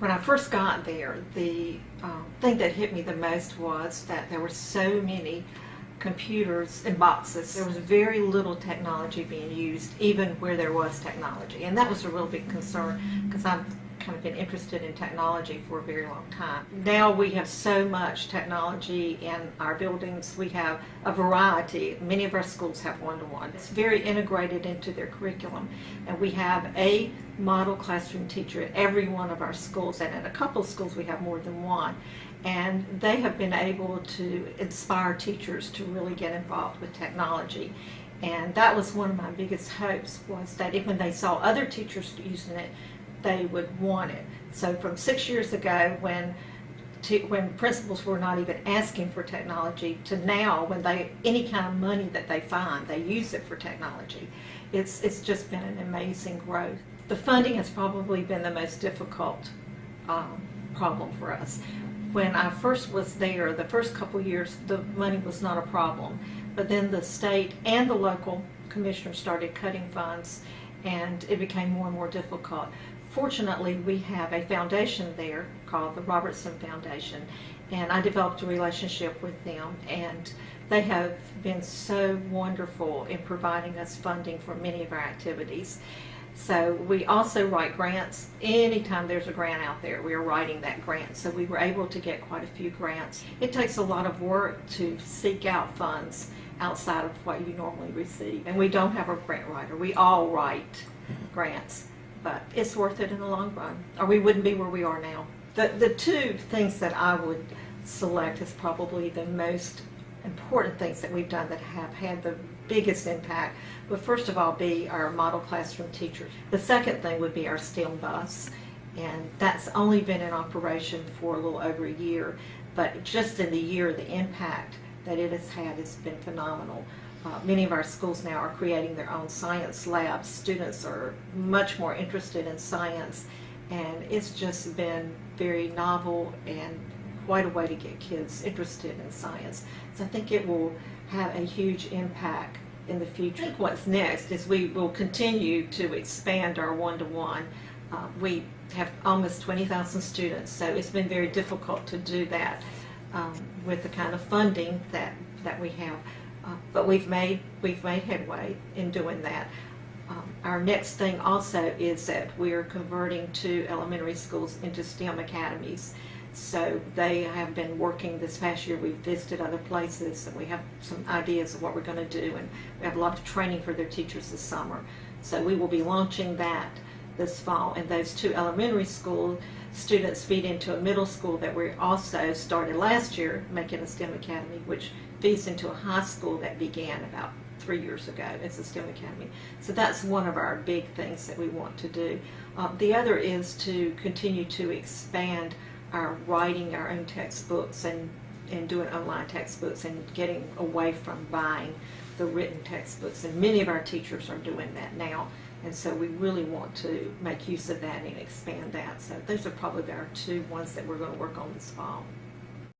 When I first got there, the thing that hit me the most was that there were so many computers and boxes. There was very little technology being used, even where there was technology. And that was a real big concern, because I've kind of been interested in technology for a very long time. Now we have so much technology in our buildings. We have a variety. Many of our schools have one-to-one. It's very integrated into their curriculum. And we have a model classroom teacher at every one of our schools. And in a couple of schools we have more than one. And they have been able to inspire teachers to really get involved with technology. And that was one of my biggest hopes, was that if when they saw other teachers using it, they would want it. So from 6 years ago, when principals were not even asking for technology, to now, when any kind of money that they find, they use it for technology. It's just been an amazing growth. The funding has probably been the most difficult problem for us. When I first was there, the first couple years, the money was not a problem. But then the state and the local commissioners started cutting funds, and it became more and more difficult. Fortunately, we have a foundation there called the Robertson Foundation, and I developed a relationship with them, and they have been so wonderful in providing us funding for many of our activities. So we also write grants. Anytime there's a grant out there, we are writing that grant. So we were able to get quite a few grants. It takes a lot of work to seek out funds outside of what you normally receive. And we don't have a grant writer. We all write grants. But it's worth it in the long run, or we wouldn't be where we are now. The two things that I would select as probably the most important things that we've done that have had the biggest impact would first of all be our model classroom teachers. The second thing would be our STEM bus, and that's only been in operation for a little over a year, but just in the year, the impact that it has had has been phenomenal. Many of our schools now are creating their own science labs. Students are much more interested in science, and it's just been very novel and quite a way to get kids interested in science. So I think it will have a huge impact in the future. I think what's next is we will continue to expand our one-to-one. We have almost 20,000 students, so it's been very difficult to do that with the kind of funding that we have. But we've made headway in doing that. Our next thing also is that we're converting 2 elementary schools into STEM academies. So they have been working this past year. We've visited other places, and we have some ideas of what we're going to do, and we have a lot of training for their teachers this summer. So we will be launching that this fall. And those 2 elementary school students feed into a middle school that we also started last year, making a STEM academy, which feeds into a high school that began about 3 years ago. It's a STEM academy. So that's one of our big things that we want to do. The other is to continue to expand our writing our own textbooks and doing online textbooks and getting away from buying the written textbooks. And many of our teachers are doing that now. And so we really want to make use of that and expand that. So those are probably our 2 ones that we're going to work on this fall.